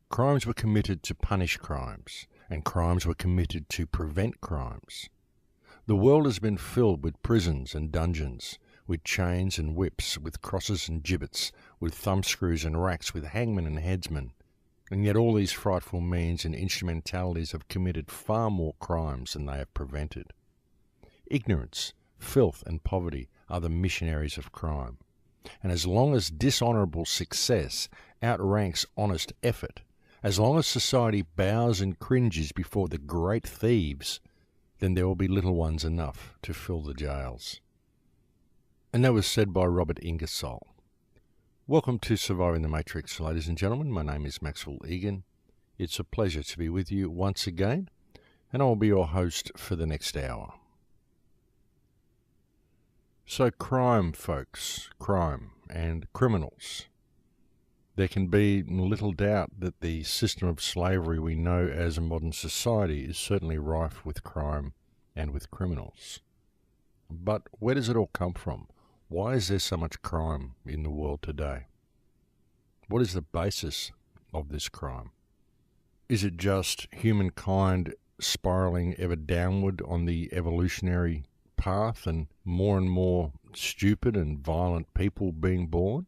Crimes were committed to punish crimes, and crimes were committed to prevent crimes. The world has been filled with prisons and dungeons, with chains and whips, with crosses and gibbets, with thumbscrews and racks, with hangmen and headsmen. And yet all these frightful means and instrumentalities have committed far more crimes than they have prevented. Ignorance, filth and poverty are the missionaries of crime. And as long as dishonourable success outranks honest effort, as long as society bows and cringes before the great thieves, then there will be little ones enough to fill the jails. And that was said by Robert Ingersoll. Welcome to Surviving the Matrix, ladies and gentlemen. My name is Maxwell Igan. It's a pleasure to be with you once again, and I'll be your host for the next hour. So crime, folks, crime and criminals. There can be little doubt that the system of slavery we know as a modern society is certainly rife with crime and with criminals. But where does it all come from? Why is there so much crime in the world today? What is the basis of this crime? Is it just humankind spiraling ever downward on the evolutionary path and more stupid and violent people being born?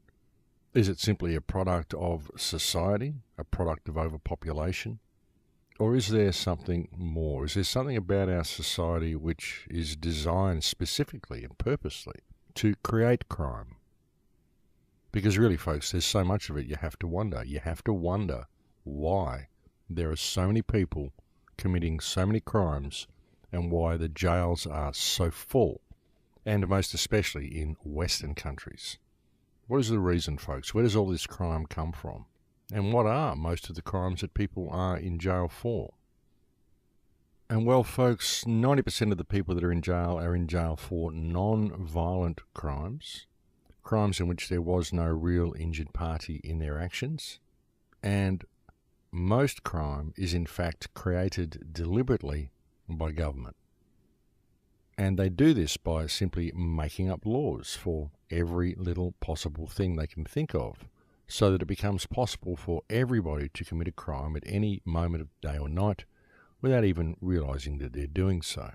Is it simply a product of society, a product of overpopulation? Or is there something more? Is there something about our society which is designed specifically and purposely to create crime? Because really, folks, there's so much of it you have to wonder. You have to wonder why there are so many people committing so many crimes and why the jails are so full, and most especially in Western countries. What is the reason, folks? Where does all this crime come from? And what are most of the crimes that people are in jail for? And well, folks, 90% of the people that are in jail for non-violent crimes, crimes in which there was no real injured party in their actions, and most crime is in fact created deliberately by government. And they do this by simply making up laws for every little possible thing they can think of, so that it becomes possible for everybody to commit a crime at any moment of day or night without even realizing that they're doing so.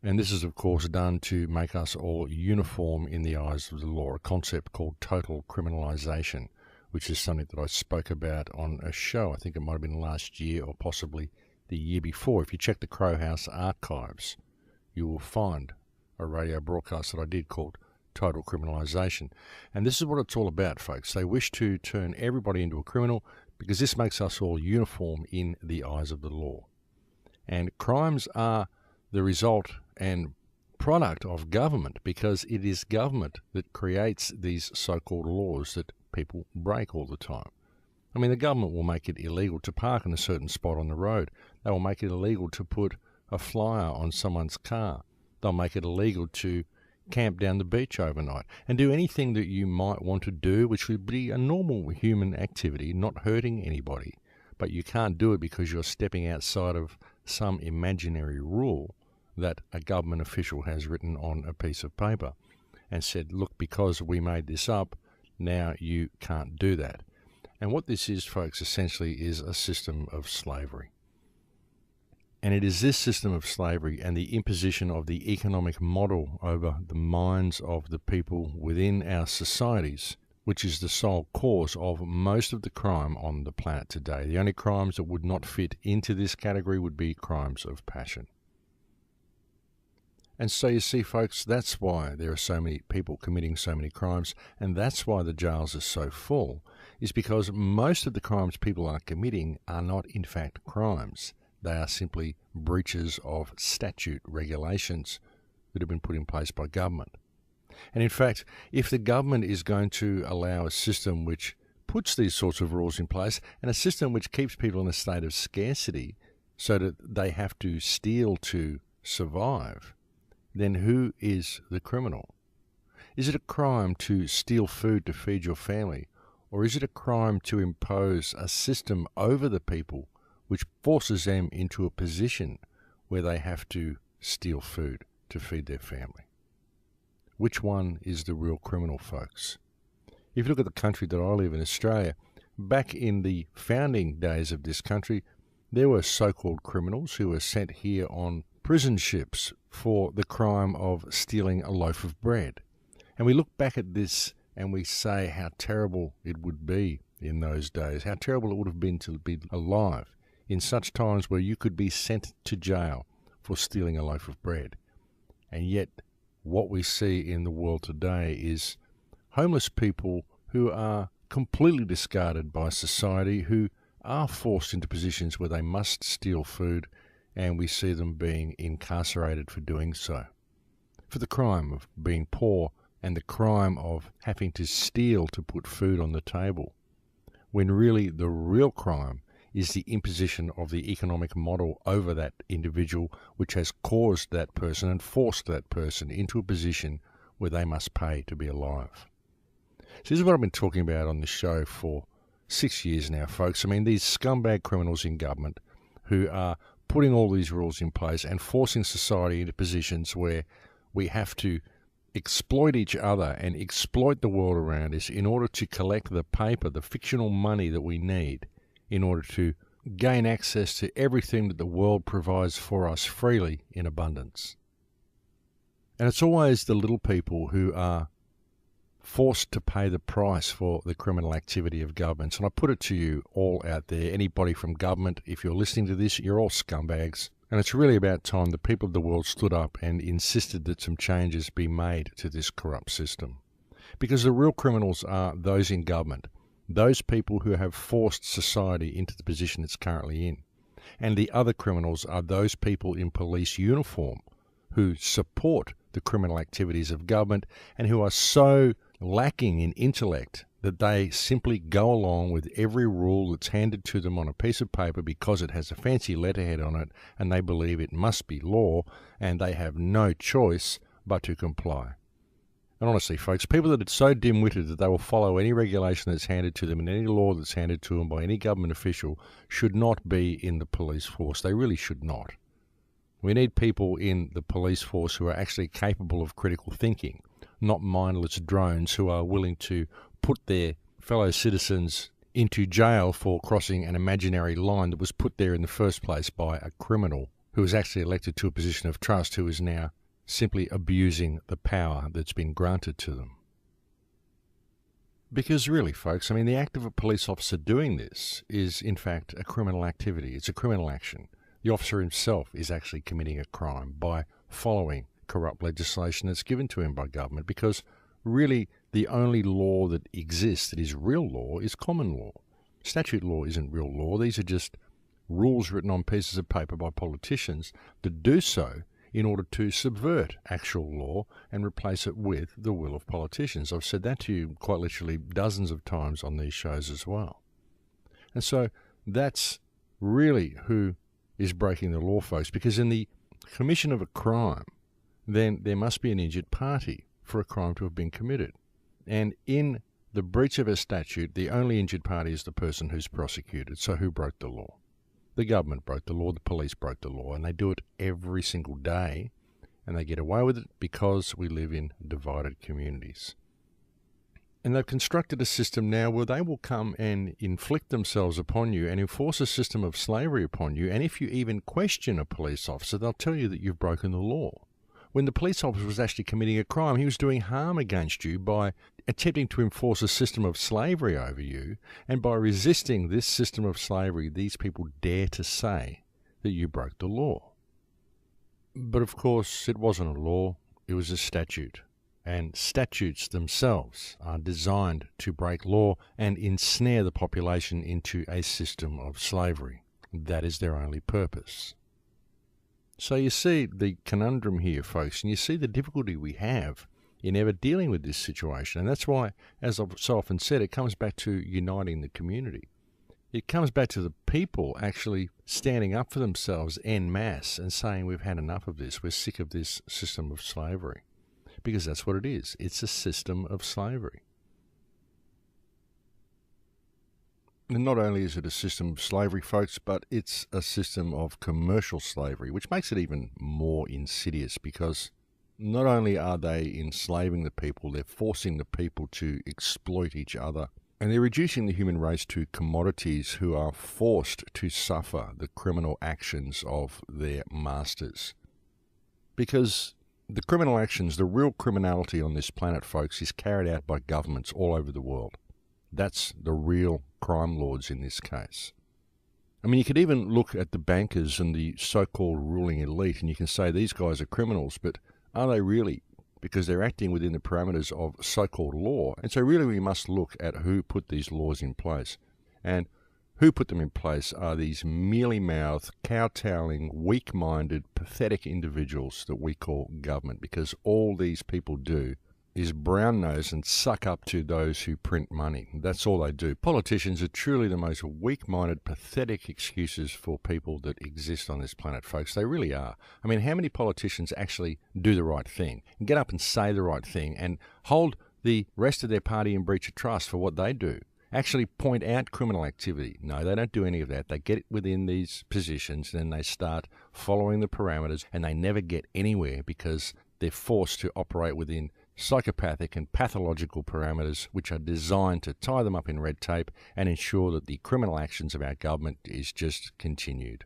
And this is, of course, done to make us all uniform in the eyes of the law, a concept called total criminalization, which is something that I spoke about on a show. I think it might have been last year or possibly the year before. If you check the Crowhouse archives, you will find a radio broadcast that I did called Total Criminalization. And this is what it's all about, folks. They wish to turn everybody into a criminal because this makes us all uniform in the eyes of the law. And crimes are the result and product of government because it is government that creates these so-called laws that people break all the time. I mean, the government will make it illegal to park in a certain spot on the road. They will make it illegal to put a flyer on someone's car. They'll make it illegal to camp down the beach overnight and do anything that you might want to do, which would be a normal human activity, not hurting anybody. But you can't do it because you're stepping outside of some imaginary rule that a government official has written on a piece of paper and said, look, because we made this up, now you can't do that. And what this is, folks, essentially is a system of slavery. And it is this system of slavery and the imposition of the economic model over the minds of the people within our societies, which is the sole cause of most of the crime on the planet today. The only crimes that would not fit into this category would be crimes of passion. And so you see, folks, that's why there are so many people committing so many crimes, and that's why the jails are so full, is because most of the crimes people are committing are not in fact crimes. They are simply breaches of statute regulations that have been put in place by government. And in fact, if the government is going to allow a system which puts these sorts of rules in place and a system which keeps people in a state of scarcity so that they have to steal to survive, then who is the criminal? Is it a crime to steal food to feed your family? Or is it a crime to impose a system over the people which forces them into a position where they have to steal food to feed their family? Which one is the real criminal, folks? If you look at the country that I live in, Australia, back in the founding days of this country, there were so-called criminals who were sent here on prison ships for the crime of stealing a loaf of bread. And we look back at this and we say how terrible it would be in those days, how terrible it would have been to be alive in such times where you could be sent to jail for stealing a loaf of bread. And yet, what we see in the world today is homeless people who are completely discarded by society, who are forced into positions where they must steal food, and we see them being incarcerated for doing so, for the crime of being poor and the crime of having to steal to put food on the table, when really the real crime is the imposition of the economic model over that individual, which has caused that person and forced that person into a position where they must pay to be alive. So this is what I've been talking about on the show for 6 years now, folks. I mean, these scumbag criminals in government who are putting all these rules in place and forcing society into positions where we have to exploit each other and exploit the world around us in order to collect the paper, the fictional money that we need in order to gain access to everything that the world provides for us freely in abundance. And it's always the little people who are forced to pay the price for the criminal activity of governments. And I put it to you all out there, anybody from government, if you're listening to this, you're all scumbags. And it's really about time the people of the world stood up and insisted that some changes be made to this corrupt system. Because the real criminals are those in government, those people who have forced society into the position it's currently in. And the other criminals are those people in police uniform who support the criminal activities of government and who are so lacking in intellect that they simply go along with every rule that's handed to them on a piece of paper because it has a fancy letterhead on it and they believe it must be law and they have no choice but to comply. And honestly, folks, people that are so dim-witted that they will follow any regulation that's handed to them and any law that's handed to them by any government official should not be in the police force. They really should not. We need people in the police force who are actually capable of critical thinking, not mindless drones who are willing to put their fellow citizens into jail for crossing an imaginary line that was put there in the first place by a criminal who was actually elected to a position of trust, who is now simply abusing the power that's been granted to them. Because really, folks, I mean, the act of a police officer doing this is, in fact, a criminal activity. It's a criminal action. The officer himself is actually committing a crime by following corrupt legislation that's given to him by government, because really the only law that exists that is real law is common law. Statute law isn't real law. These are just rules written on pieces of paper by politicians that do so in order to subvert actual law and replace it with the will of politicians. I've said that to you quite literally dozens of times on these shows as well. And so that's really who is breaking the law, folks, because in the commission of a crime, then there must be an injured party for a crime to have been committed. And in the breach of a statute, the only injured party is the person who's prosecuted. So who broke the law? The government broke the law, the police broke the law, and they do it every single day, and they get away with it because we live in divided communities. And they've constructed a system now where they will come and inflict themselves upon you and enforce a system of slavery upon you, and if you even question a police officer, they'll tell you that you've broken the law. When the police officer was actually committing a crime, he was doing harm against you by attempting to enforce a system of slavery over you, and by resisting this system of slavery, these people dare to say that you broke the law. But of course, it wasn't a law, it was a statute. And statutes themselves are designed to break law and ensnare the population into a system of slavery. That is their only purpose. So you see the conundrum here, folks, and you see the difficulty we have in ever dealing with this situation. And that's why, as I've so often said, it comes back to uniting the community. It comes back to the people actually standing up for themselves en masse and saying, we've had enough of this, we're sick of this system of slavery. Because that's what it is. It's a system of slavery. And not only is it a system of slavery, folks, but it's a system of commercial slavery, which makes it even more insidious, because not only are they enslaving the people, they're forcing the people to exploit each other And they're reducing the human race to commodities who are forced to suffer the criminal actions of their masters. Because the criminal actions, the real criminality on this planet, folks, is carried out by governments all over the world. That's the real crime lords in this case. I mean, you could even look at the bankers and the so-called ruling elite, and you can say these guys are criminals, but are they really? Because they're acting within the parameters of so-called law. And so really we must look at who put these laws in place. And who put them in place are these mealy-mouthed, kowtowing, weak-minded, pathetic individuals that we call government, because all these people do is brown-nose and suck up to those who print money. That's all they do. Politicians are truly the most weak-minded, pathetic excuses for people that exist on this planet, folks. They really are. I mean, how many politicians actually do the right thing and get up and say the right thing and hold the rest of their party in breach of trust for what they do? Actually point out criminal activity. No, they don't do any of that. They get within these positions and then they start following the parameters, and they never get anywhere because they're forced to operate within psychopathic and pathological parameters which are designed to tie them up in red tape and ensure that the criminal actions of our government is just continued.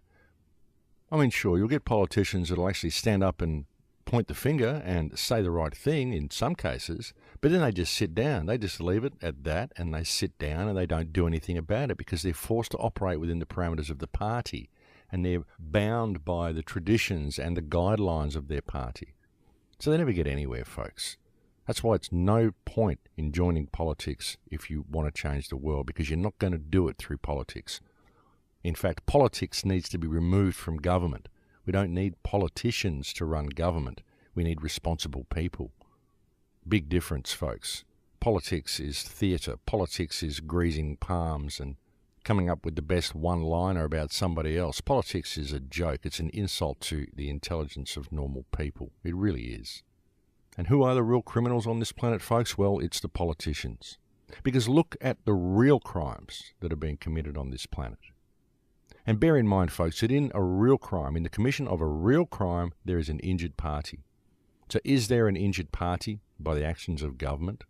I mean, sure, you'll get politicians that will actually stand up and point the finger and say the right thing in some cases, but then they just sit down. They just leave it at that, and they sit down and they don't do anything about it because they're forced to operate within the parameters of the party, and they're bound by the traditions and the guidelines of their party. So they never get anywhere, folks. That's why it's no point in joining politics if you want to change the world, because you're not going to do it through politics. In fact, politics needs to be removed from government. We don't need politicians to run government. We need responsible people. Big difference, folks. Politics is theatre. Politics is greasing palms and coming up with the best one-liner about somebody else. Politics is a joke. It's an insult to the intelligence of normal people. It really is. And who are the real criminals on this planet, folks? Well, it's the politicians. Because look at the real crimes that are being committed on this planet. And bear in mind, folks, that in a real crime, in the commission of a real crime, there is an injured party. So is there an injured party by the actions of government?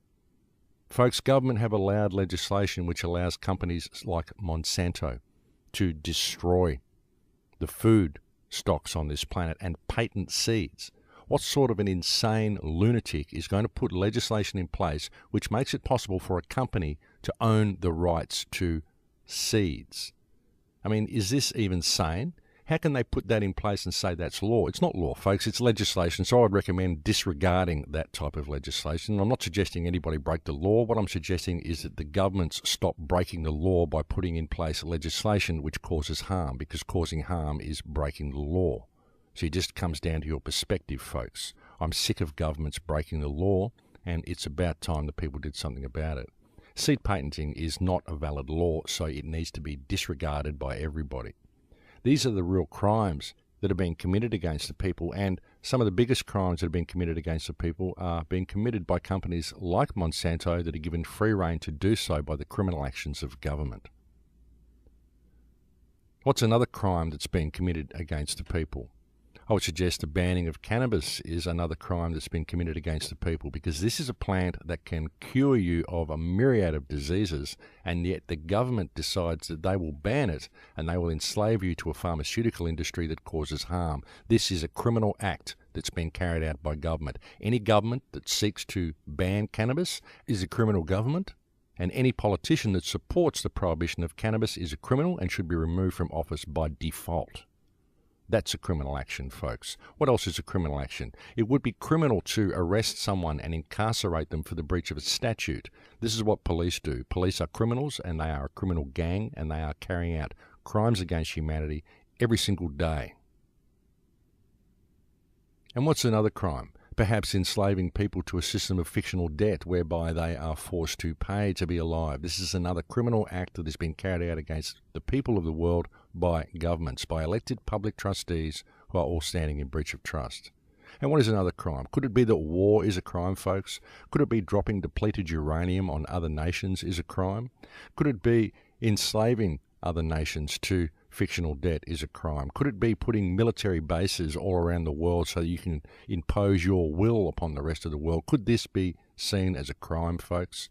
Folks, government have allowed legislation which allows companies like Monsanto to destroy the food stocks on this planet and patent seeds. What sort of an insane lunatic is going to put legislation in place which makes it possible for a company to own the rights to seeds? I mean, is this even sane? How can they put that in place and say that's law? It's not law, folks. It's legislation. So I would recommend disregarding that type of legislation. I'm not suggesting anybody break the law. What I'm suggesting is that the governments stop breaking the law by putting in place legislation which causes harm, because causing harm is breaking the law. So it just comes down to your perspective, folks. I'm sick of governments breaking the law, and it's about time that people did something about it. Seed patenting is not a valid law, so it needs to be disregarded by everybody. These are the real crimes that are being committed against the people, and some of the biggest crimes that are being committed against the people are being committed by companies like Monsanto that are given free rein to do so by the criminal actions of government. What's another crime that's being committed against the people? I would suggest the banning of cannabis is another crime that's been committed against the people, because this is a plant that can cure you of a myriad of diseases, and yet the government decides that they will ban it and they will enslave you to a pharmaceutical industry that causes harm. This is a criminal act that's been carried out by government. Any government that seeks to ban cannabis is a criminal government, and any politician that supports the prohibition of cannabis is a criminal and should be removed from office by default. That's a criminal action, folks. What else is a criminal action? It would be criminal to arrest someone and incarcerate them for the breach of a statute. This is what police do. Police are criminals, and they are a criminal gang, and they are carrying out crimes against humanity every single day. And what's another crime? Perhaps enslaving people to a system of fictional debt whereby they are forced to pay to be alive. This is another criminal act that has been carried out against the people of the world by governments, by elected public trustees who are all standing in breach of trust. And what is another crime? Could it be that war is a crime, folks? Could it be dropping depleted uranium on other nations is a crime? Could it be enslaving other nations to fictional debt is a crime? Could it be putting military bases all around the world so you can impose your will upon the rest of the world? Could this be seen as a crime, folks?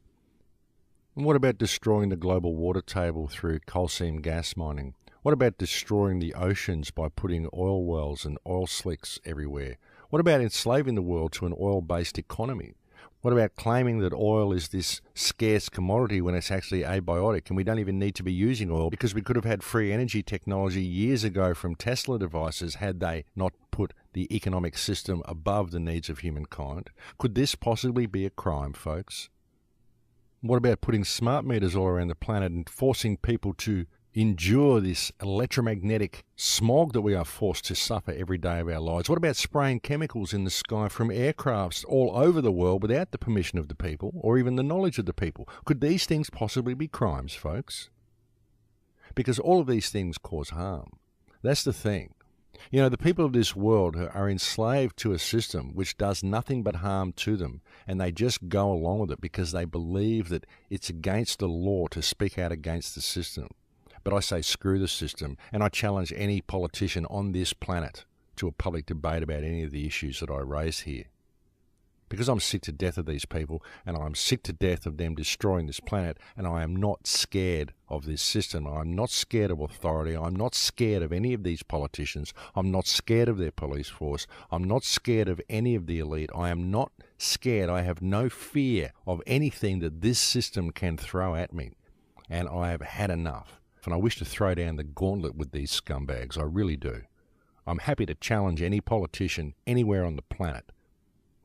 And what about destroying the global water table through coal seam gas mining? What about destroying the oceans by putting oil wells and oil slicks everywhere? What about enslaving the world to an oil-based economy? What about claiming that oil is this scarce commodity when it's actually abiotic and we don't even need to be using oil because we could have had free energy technology years ago from Tesla devices had they not put the economic system above the needs of humankind? Could this possibly be a crime, folks? What about putting smart meters all around the planet and forcing people to endure this electromagnetic smog that we are forced to suffer every day of our lives? What about spraying chemicals in the sky from aircrafts all over the world without the permission of the people or even the knowledge of the people? Could these things possibly be crimes, folks? Because all of these things cause harm. That's the thing. You know, the people of this world are enslaved to a system which does nothing but harm to them, and they just go along with it because they believe that it's against the law to speak out against the system. But I say screw the system, and I challenge any politician on this planet to a public debate about any of the issues that I raise here. Because I'm sick to death of these people, and I'm sick to death of them destroying this planet, and I am not scared of this system. I'm not scared of authority. I'm not scared of any of these politicians. I'm not scared of their police force. I'm not scared of any of the elite. I am not scared. I have no fear of anything that this system can throw at me, and I have had enough. And I wish to throw down the gauntlet with these scumbags. I really do. I'm happy to challenge any politician anywhere on the planet.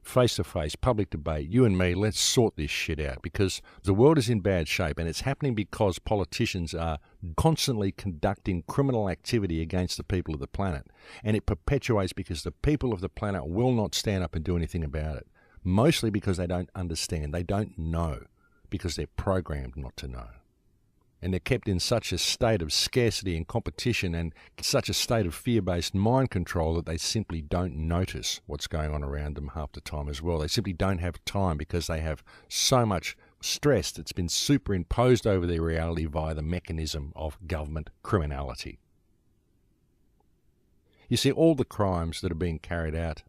Face-to-face, public debate, you and me, let's sort this shit out, because the world is in bad shape, and it's happening because politicians are constantly conducting criminal activity against the people of the planet. And it perpetuates because the people of the planet will not stand up and do anything about it. Mostly because they don't understand. They don't know, because they're programmed not to know. And they're kept in such a state of scarcity and competition and such a state of fear-based mind control that they simply don't notice what's going on around them half the time as well. They simply don't have time because they have so much stress that's been superimposed over their reality via the mechanism of government criminality. You see, all the crimes that are being carried out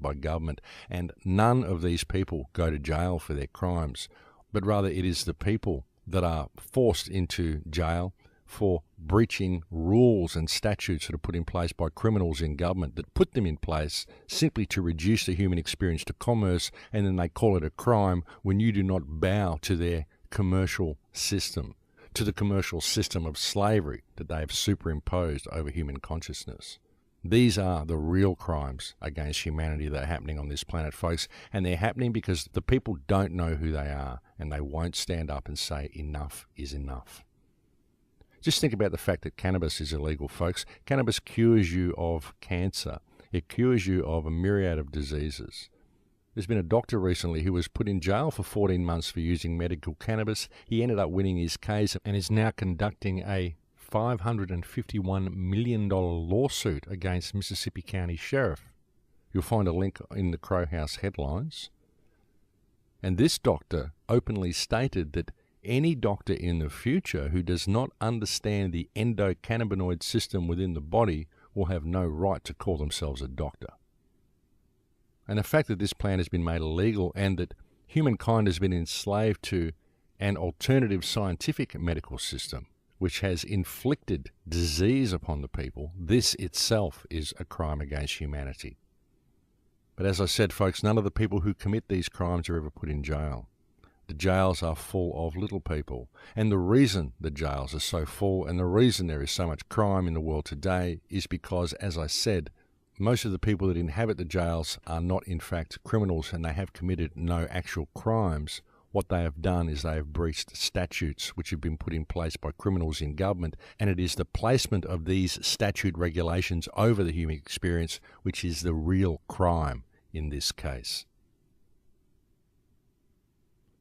by government, and none of these people go to jail for their crimes, but rather it is the people that are forced into jail for breaching rules and statutes that are put in place by criminals in government that put them in place simply to reduce the human experience to commerce, and then they call it a crime when you do not bow to their commercial system, to the commercial system of slavery that they have superimposed over human consciousness. These are the real crimes against humanity that are happening on this planet, folks, and they're happening because the people don't know who they are, and they won't stand up and say enough is enough. Just think about the fact that cannabis is illegal, folks. Cannabis cures you of cancer. It cures you of a myriad of diseases. There's been a doctor recently who was put in jail for 14 months for using medical cannabis. He ended up winning his case and is now conducting a $551 million lawsuit against Mississippi County Sheriff. You'll find a link in the Crowhouse headlines. And this doctor openly stated that any doctor in the future who does not understand the endocannabinoid system within the body will have no right to call themselves a doctor. And the fact that this plant has been made illegal and that humankind has been enslaved to an alternative scientific medical system which has inflicted disease upon the people, this itself is a crime against humanity. But as I said, folks, none of the people who commit these crimes are ever put in jail. The jails are full of little people. And the reason the jails are so full and the reason there is so much crime in the world today is because, as I said, most of the people that inhabit the jails are not in fact criminals and they have committed no actual crimes. What they have done is they have breached statutes which have been put in place by criminals in government, and it is the placement of these statute regulations over the human experience which is the real crime in this case.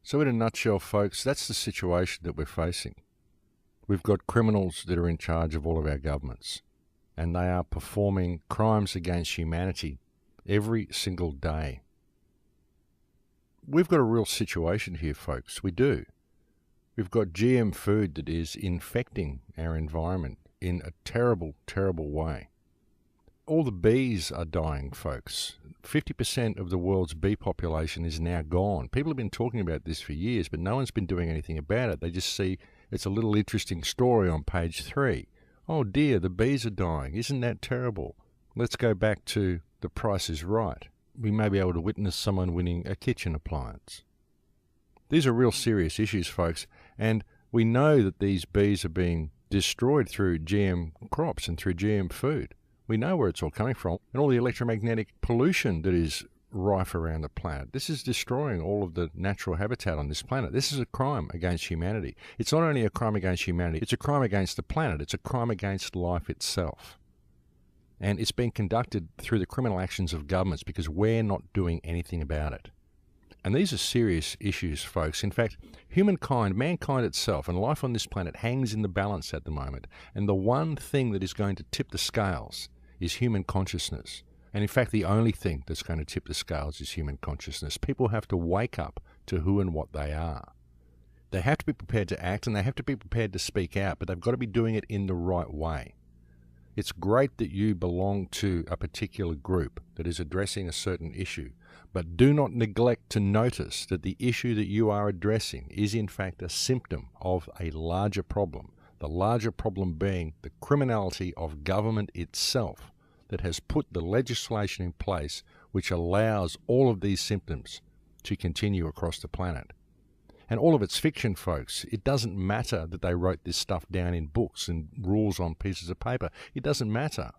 So in a nutshell, folks, that's the situation that we're facing. We've got criminals that are in charge of all of our governments, and they are performing crimes against humanity every single day. We've got a real situation here, folks. We do. We've got GM food that is infecting our environment in a terrible, terrible way. all the bees are dying, folks. 50% of the world's bee population is now gone. People have been talking about this for years, but no one's been doing anything about it. They just see it's a little interesting story on page 3. Oh dear, the bees are dying. Isn't that terrible? Let's go back to The Price is Right. We may be able to witness someone winning a kitchen appliance. These are real serious issues, folks, and we know that these bees are being destroyed through GM crops and through GM food. We know where it's all coming from, and all the electromagnetic pollution that is rife around the planet. This is destroying all of the natural habitat on this planet. This is a crime against humanity. It's not only a crime against humanity, it's a crime against the planet. It's a crime against life itself. And it's being conducted through the criminal actions of governments because we're not doing anything about it. And these are serious issues, folks. In fact, humankind, mankind itself, and life on this planet hangs in the balance at the moment. And the one thing that is going to tip the scales is human consciousness. And in fact, the only thing that's going to tip the scales is human consciousness. People have to wake up to who and what they are. They have to be prepared to act, and they have to be prepared to speak out, but they've got to be doing it in the right way. It's great that you belong to a particular group that is addressing a certain issue, but do not neglect to notice that the issue that you are addressing is in fact a symptom of a larger problem, the larger problem being the criminality of government itself that has put the legislation in place which allows all of these symptoms to continue across the planet. And all of it's fiction, folks. It doesn't matter that they wrote this stuff down in books and rules on pieces of paper. It doesn't matter.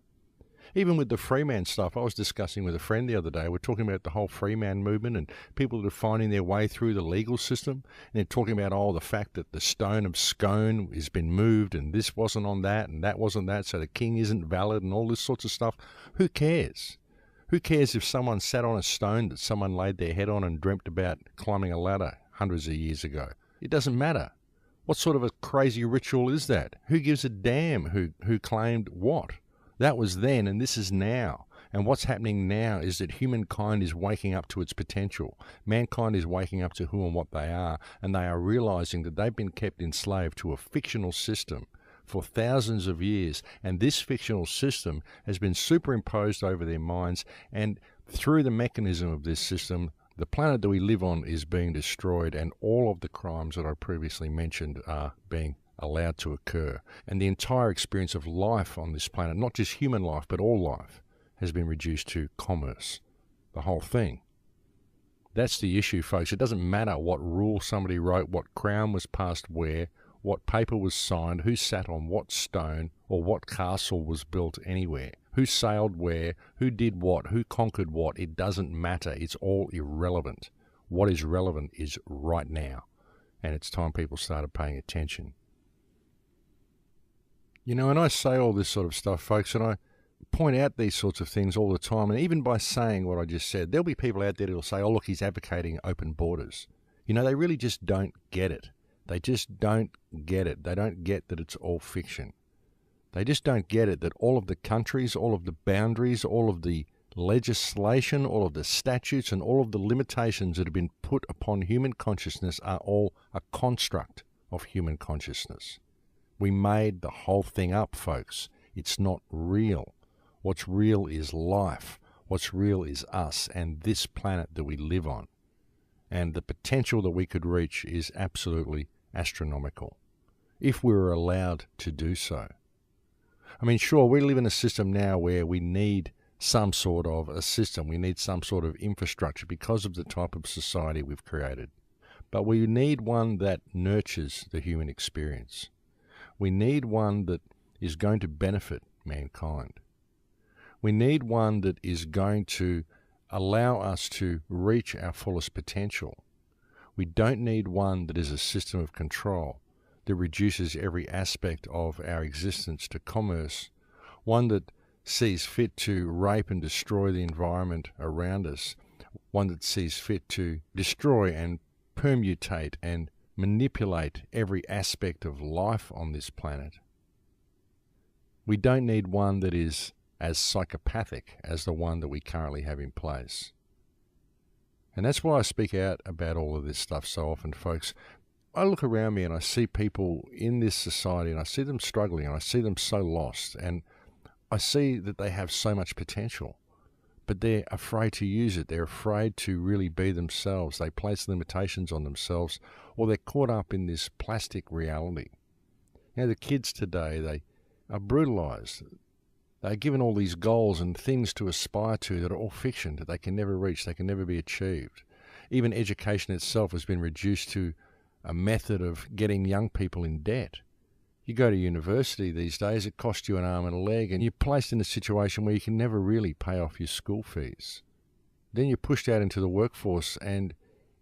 Even with the free man stuff, I was discussing with a friend the other day. We're talking about the whole free man movement and people that are finding their way through the legal system. And they're talking about, the fact that the stone of Scone has been moved and this wasn't on that and that wasn't that, so the king isn't valid and all this sorts of stuff. Who cares? Who cares if someone sat on a stone that someone laid their head on and dreamt about climbing a ladder hundreds of years ago? It doesn't matter. What sort of a crazy ritual is that? Who gives a damn who claimed what? That was then, and this is now. And what's happening now is that humankind is waking up to its potential. Mankind is waking up to who and what they are, and they are realizing that they've been kept enslaved to a fictional system for thousands of years, and this fictional system has been superimposed over their minds, and through the mechanism of this system, the planet that we live on is being destroyed, and all of the crimes that I previously mentioned are being allowed to occur. And the entire experience of life on this planet, not just human life, but all life, has been reduced to commerce. The whole thing. That's the issue, folks. It doesn't matter what rule somebody wrote, what crown was passed where, what paper was signed, who sat on what stone, or what castle was built anywhere. Who sailed where, who did what, who conquered what. It doesn't matter. It's all irrelevant. What is relevant is right now. And it's time people started paying attention. You know, and I say all this sort of stuff, folks, and I point out these sorts of things all the time, and even by saying what I just said, there'll be people out there that'll say, look, he's advocating open borders. You know, they really just don't get it. They just don't get it. They don't get that it's all fiction. They just don't get it that all of the countries, all of the boundaries, all of the legislation, all of the statutes, and all of the limitations that have been put upon human consciousness are all a construct of human consciousness. We made the whole thing up, folks. It's not real. What's real is life. What's real is us and this planet that we live on. And the potential that we could reach is absolutely astronomical, if we were allowed to do so. I mean, sure, we live in a system now where we need some sort of a system. We need some sort of infrastructure because of the type of society we've created. But we need one that nurtures the human experience. We need one that is going to benefit mankind. We need one that is going to allow us to reach our fullest potential. We don't need one that is a system of control that reduces every aspect of our existence to commerce, one that sees fit to rape and destroy the environment around us, one that sees fit to destroy and permutate and manipulate every aspect of life on this planet. We don't need one that is as psychopathic as the one that we currently have in place. And that's why I speak out about all of this stuff so often, folks. I look around me and I see people in this society and I see them struggling and I see them so lost. And I see that they have so much potential, but they're afraid to use it. They're afraid to really be themselves. They place limitations on themselves, or they're caught up in this plastic reality. You know, the kids today, they are brutalized. They're given all these goals and things to aspire to that are all fiction, that they can never reach, they can never be achieved. Even education itself has been reduced to a method of getting young people in debt. You go to university these days, it costs you an arm and a leg, and you're placed in a situation where you can never really pay off your school fees. Then you're pushed out into the workforce and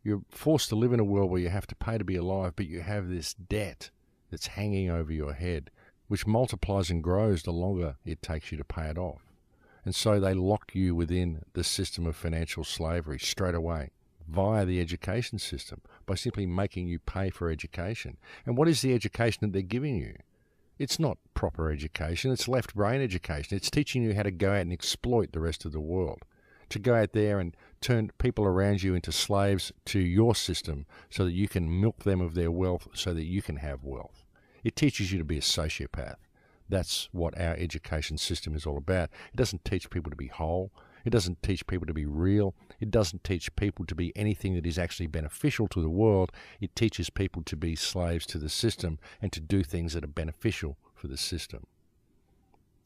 you're forced to live in a world where you have to pay to be alive, but you have this debt that's hanging over your head, which multiplies and grows the longer it takes you to pay it off. And so they lock you within the system of financial slavery straight away via the education system by simply making you pay for education. And what is the education that they're giving you? It's not proper education, it's left brain education. It's teaching you how to go out and exploit the rest of the world, to go out there and turn people around you into slaves to your system so that you can milk them of their wealth so that you can have wealth. It teaches you to be a sociopath. That's what our education system is all about. It doesn't teach people to be whole. It doesn't teach people to be real. It doesn't teach people to be anything that is actually beneficial to the world. It teaches people to be slaves to the system and to do things that are beneficial for the system.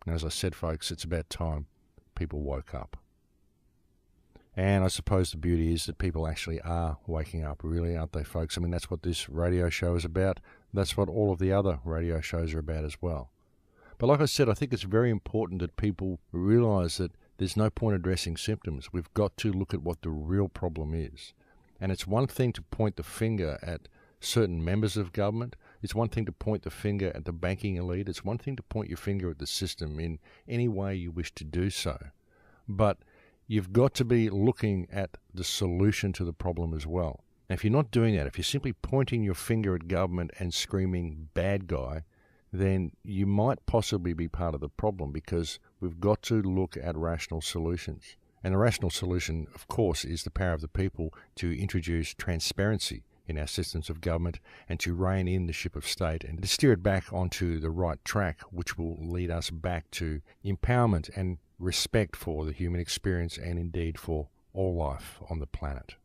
And as I said, folks, it's about time people woke up. And I suppose the beauty is that people actually are waking up, really, aren't they, folks? I mean, that's what this radio show is about. That's what all of the other radio shows are about as well. But like I said, I think it's very important that people realise that there's no point addressing symptoms. We've got to look at what the real problem is. And it's one thing to point the finger at certain members of government. It's one thing to point the finger at the banking elite. It's one thing to point your finger at the system in any way you wish to do so. But you've got to be looking at the solution to the problem as well. And if you're not doing that, if you're simply pointing your finger at government and screaming bad guy, then you might possibly be part of the problem, because we've got to look at rational solutions. And the rational solution, of course, is the power of the people to introduce transparency in our systems of government and to rein in the ship of state and to steer it back onto the right track, which will lead us back to empowerment and respect for the human experience and indeed for all life on the planet.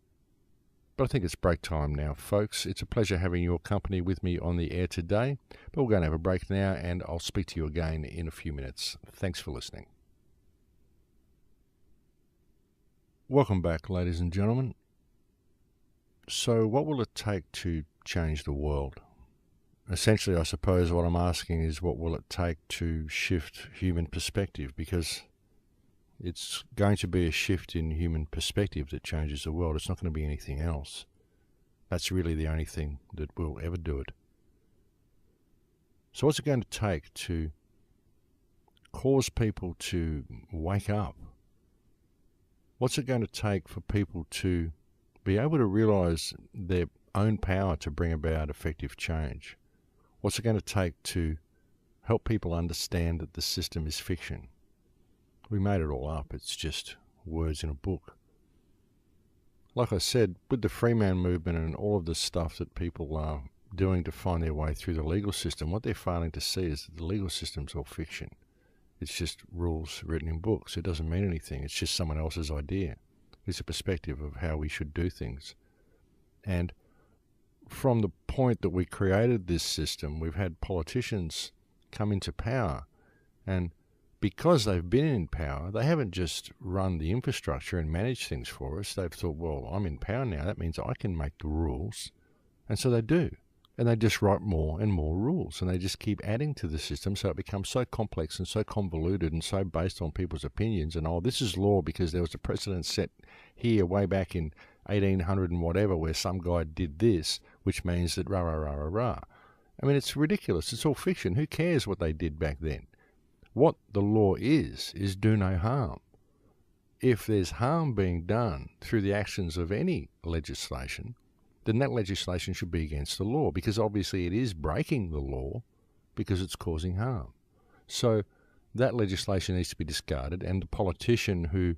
But I think it's break time now, folks. It's a pleasure having your company with me on the air today. But we're going to have a break now, and I'll speak to you again in a few minutes. Thanks for listening. Welcome back, ladies and gentlemen. So what will it take to change the world? Essentially, I suppose what I'm asking is, what will it take to shift human perspective? Because it's going to be a shift in human perspective that changes the world. It's not going to be anything else. That's really the only thing that will ever do it. So what's it going to take to cause people to wake up? What's it going to take for people to be able to realise their own power to bring about effective change? What's it going to take to help people understand that the system is fiction? We made it all up. It's just words in a book. Like I said, with the Freeman movement and all of the stuff that people are doing to find their way through the legal system, what they're failing to see is that the legal system's all fiction. It's just rules written in books. It doesn't mean anything. It's just someone else's idea. It's a perspective of how we should do things. And from the point that we created this system, we've had politicians come into power, and because they've been in power, they haven't just run the infrastructure and managed things for us. They've thought, well, I'm in power now. That means I can make the rules. And so they do. And they just write more and more rules. And they just keep adding to the system so it becomes so complex and so convoluted and so based on people's opinions. And, oh, this is law because there was a precedent set here way back in 1800 and whatever where some guy did this, which means that rah, rah, rah, rah, rah. I mean, it's ridiculous. It's all fiction. Who cares what they did back then? What the law is do no harm. If there's harm being done through the actions of any legislation, then that legislation should be against the law, because obviously it is breaking the law because it's causing harm. So that legislation needs to be discarded, and the politician who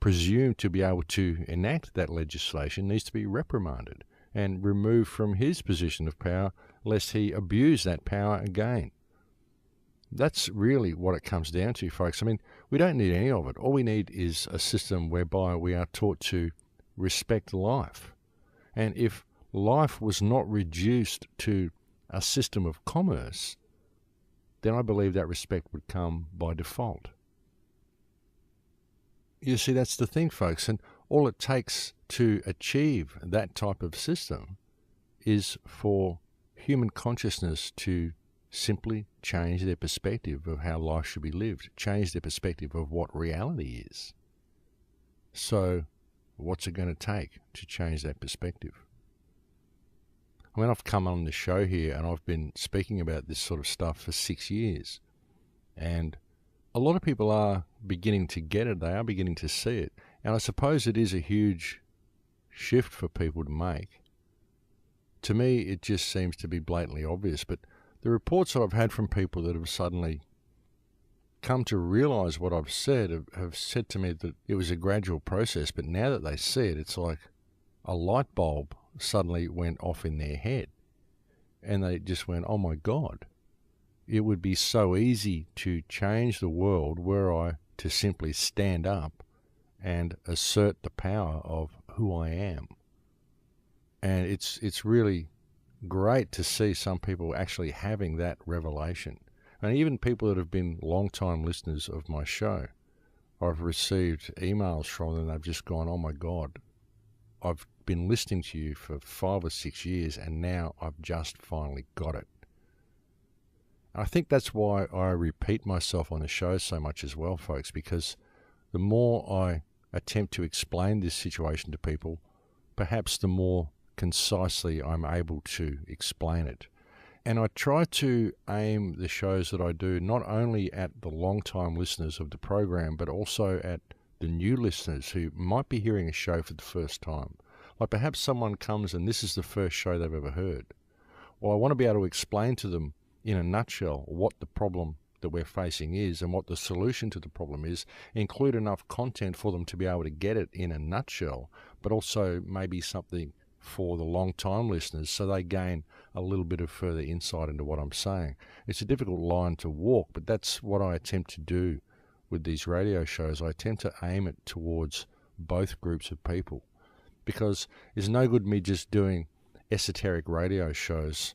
presumed to be able to enact that legislation needs to be reprimanded and removed from his position of power lest he abuse that power again. That's really what it comes down to, folks. I mean, we don't need any of it. All we need is a system whereby we are taught to respect life. And if life was not reduced to a system of commerce, then I believe that respect would come by default. You see, that's the thing, folks, and all it takes to achieve that type of system is for human consciousness to simply change their perspective of how life should be lived, change their perspective of what reality is. So, what's it going to take to change that perspective? I mean, I've come on the show here and I've been speaking about this sort of stuff for 6 years. And a lot of people are beginning to get it. They are beginning to see it. And I suppose it is a huge shift for people to make. To me, it just seems to be blatantly obvious. But the reports that I've had from people that have suddenly come to realize what I've said have said to me that it was a gradual process. But now that they see it, it's like a light bulb suddenly went off in their head. And they just went, oh my God, it would be so easy to change the world were I to simply stand up and assert the power of who I am. And it's really great to see some people actually having that revelation. And even people that have been long-time listeners of my show, I've received emails from them, they've just gone, oh my God, I've been listening to you for 5 or 6 years and now I've just finally got it. I think that's why I repeat myself on the show so much as well, folks, because the more I attempt to explain this situation to people, perhaps the more concisely I'm able to explain it. And I try to aim the shows that I do not only at the long-time listeners of the program, but also at the new listeners who might be hearing a show for the first time. Like perhaps someone comes and this is the first show they've ever heard. Well, I want to be able to explain to them in a nutshell what the problem that we're facing is and what the solution to the problem is, include enough content for them to be able to get it in a nutshell, but also maybe something for the long-time listeners so they gain a little bit of further insight into what I'm saying. It's a difficult line to walk, but that's what I attempt to do with these radio shows. I attempt to aim it towards both groups of people, because it's no good me just doing esoteric radio shows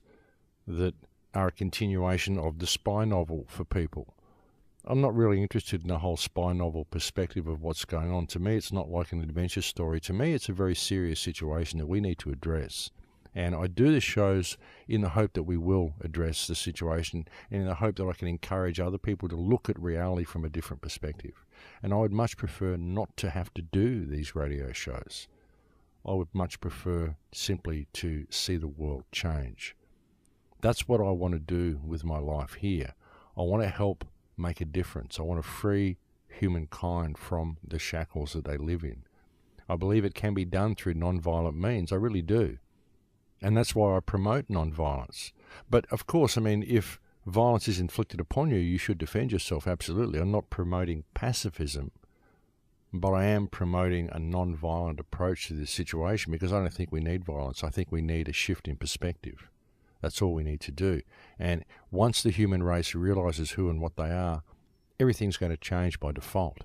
that are a continuation of the spy novel for people. I'm not really interested in the whole spy novel perspective of what's going on. To me, it's not like an adventure story. To me, it's a very serious situation that we need to address. And I do the shows in the hope that we will address the situation and in the hope that I can encourage other people to look at reality from a different perspective. And I would much prefer not to have to do these radio shows. I would much prefer simply to see the world change. That's what I want to do with my life here. I want to help make a difference. I want to free humankind from the shackles that they live in. I believe it can be done through non-violent means. I really do. And that's why I promote non-violence. But of course, I mean, if violence is inflicted upon you, you should defend yourself, absolutely. I'm not promoting pacifism, but I am promoting a non-violent approach to this situation because I don't think we need violence. I think we need a shift in perspective. That's all we need to do. And once the human race realizes who and what they are, everything's going to change by default.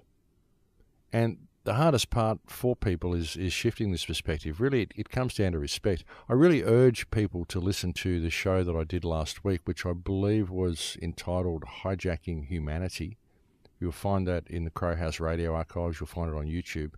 And the hardest part for people is shifting this perspective. Really, it comes down to respect. I really urge people to listen to the show that I did last week, which I believe was entitled Hijacking Humanity. You'll find that in the Crowhouse Radio Archives. You'll find it on YouTube,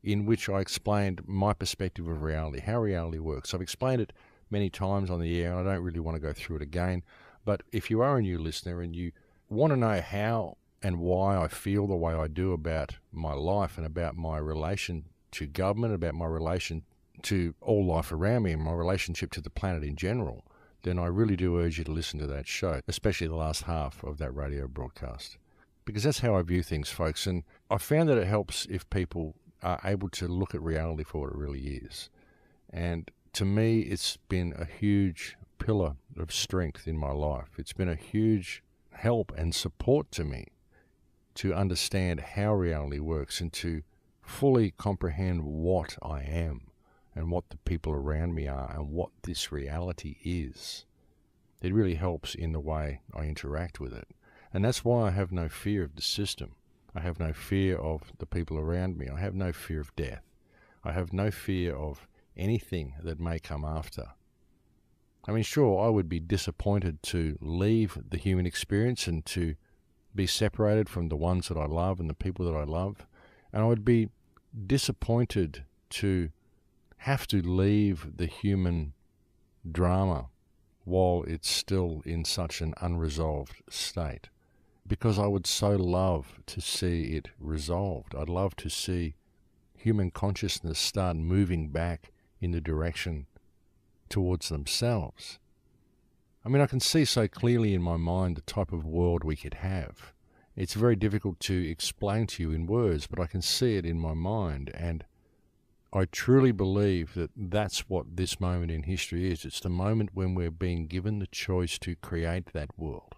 in which I explained my perspective of reality, how reality works. I've explained it many times on the air, and I don't really want to go through it again. But if you are a new listener and you want to know how and why I feel the way I do about my life and about my relation to government, about my relation to all life around me and my relationship to the planet in general, then I really do urge you to listen to that show, especially the last half of that radio broadcast. Because that's how I view things, folks. And I found that it helps if people are able to look at reality for what it really is. And to me, it's been a huge pillar of strength in my life. It's been a huge help and support to me to understand how reality works and to fully comprehend what I am and what the people around me are and what this reality is. It really helps in the way I interact with it. And that's why I have no fear of the system. I have no fear of the people around me. I have no fear of death. I have no fear of anything that may come after. I mean, sure, I would be disappointed to leave the human experience and to be separated from the ones that I love and the people that I love. And I would be disappointed to have to leave the human drama while it's still in such an unresolved state, because I would so love to see it resolved. I'd love to see human consciousness start moving back in the direction towards themselves. I mean, I can see so clearly in my mind the type of world we could have. It's very difficult to explain to you in words, but I can see it in my mind, and I truly believe that that's what this moment in history is. It's the moment when we're being given the choice to create that world.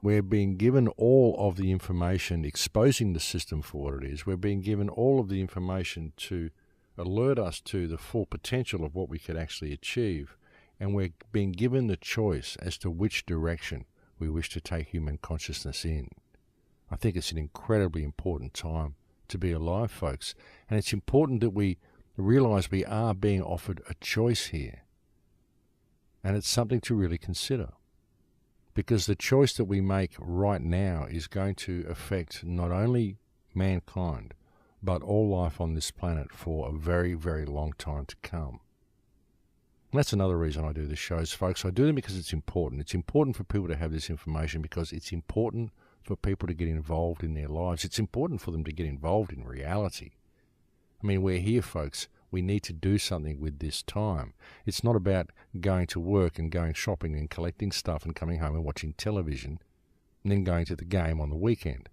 We're being given all of the information exposing the system for what it is. We're being given all of the information to alert us to the full potential of what we could actually achieve. And we're being given the choice as to which direction we wish to take human consciousness in. I think it's an incredibly important time to be alive, folks. And it's important that we realize we are being offered a choice here. And it's something to really consider. Because the choice that we make right now is going to affect not only mankind, but all life on this planet for a very, very long time to come. And that's another reason I do the shows, folks. I do them because it's important. It's important for people to have this information because it's important for people to get involved in their lives. It's important for them to get involved in reality. I mean, we're here, folks. We need to do something with this time. It's not about going to work and going shopping and collecting stuff and coming home and watching television and then going to the game on the weekend.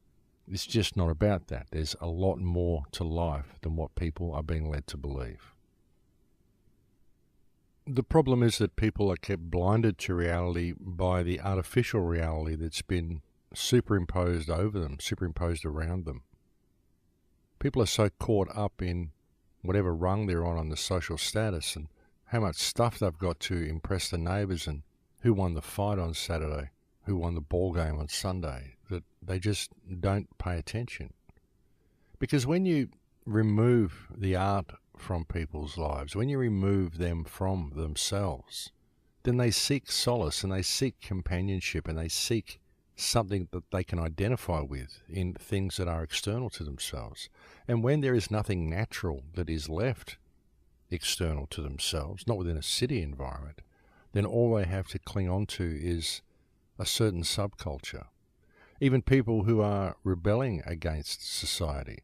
It's just not about that. There's a lot more to life than what people are being led to believe. The problem is that people are kept blinded to reality by the artificial reality that's been superimposed over them, superimposed around them. People are so caught up in whatever rung they're on the social status and how much stuff they've got to impress the neighbours and who won the fight on Saturday, who won the ball game on Sunday, that they just don't pay attention. Because when you remove the art from people's lives, when you remove them from themselves, then they seek solace and they seek companionship and they seek something that they can identify with in things that are external to themselves. And when there is nothing natural that is left external to themselves, not within a city environment, then all they have to cling on to is a certain subculture. Even people who are rebelling against society,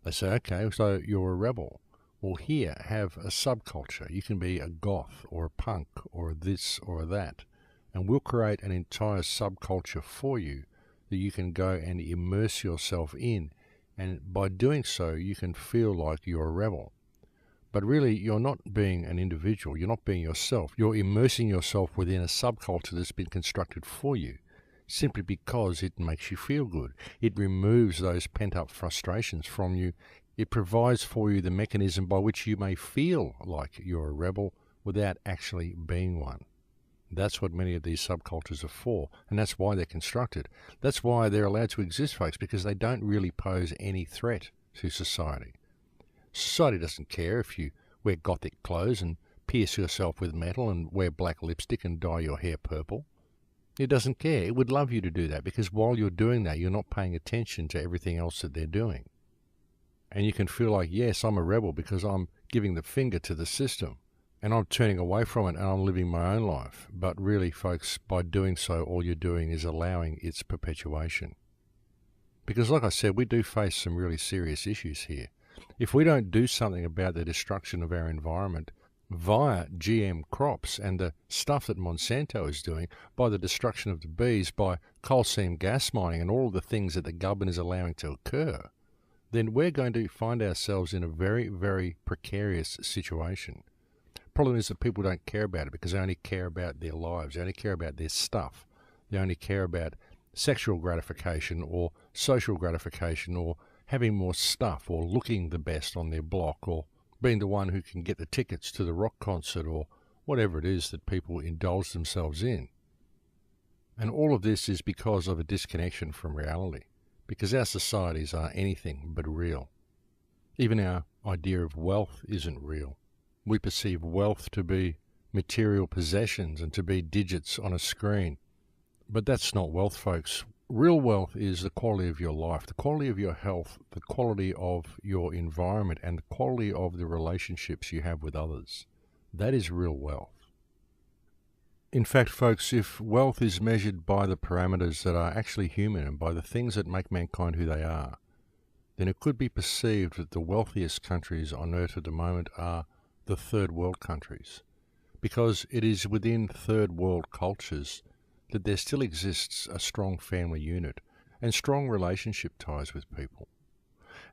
they say, okay, so you're a rebel. Well, here, have a subculture. You can be a goth or a punk or a this or a that. And we'll create an entire subculture for you that you can go and immerse yourself in. And by doing so, you can feel like you're a rebel. But really, you're not being an individual. You're not being yourself. You're immersing yourself within a subculture that's been constructed for you, simply because it makes you feel good. It removes those pent-up frustrations from you. It provides for you the mechanism by which you may feel like you're a rebel without actually being one. That's what many of these subcultures are for, and that's why they're constructed. That's why they're allowed to exist, folks, because they don't really pose any threat to society. Society doesn't care if you wear gothic clothes and pierce yourself with metal and wear black lipstick and dye your hair purple. It doesn't care. It would love you to do that, because while you're doing that, you're not paying attention to everything else that they're doing. And you can feel like, yes, I'm a rebel because I'm giving the finger to the system. And I'm turning away from it and I'm living my own life. But really, folks, by doing so, all you're doing is allowing its perpetuation. Because like I said, we do face some really serious issues here. If we don't do something about the destruction of our environment via GM crops and the stuff that Monsanto is doing, by the destruction of the bees, by coal seam gas mining and all the things that the government is allowing to occur, then we're going to find ourselves in a very, very precarious situation. Problem is that people don't care about it because they only care about their lives. They only care about their stuff. They only care about sexual gratification or social gratification or having more stuff or looking the best on their block or being the one who can get the tickets to the rock concert or whatever it is that people indulge themselves in. And all of this is because of a disconnection from reality, because our societies are anything but real. Even our idea of wealth isn't real. We perceive wealth to be material possessions and to be digits on a screen. But that's not wealth, folks. Real wealth is the quality of your life, the quality of your health, the quality of your environment, and the quality of the relationships you have with others. That is real wealth. In fact, folks, if wealth is measured by the parameters that are actually human and by the things that make mankind who they are, then it could be perceived that the wealthiest countries on earth at the moment are the third world countries, because it is within third world cultures that there still exists a strong family unit and strong relationship ties with people.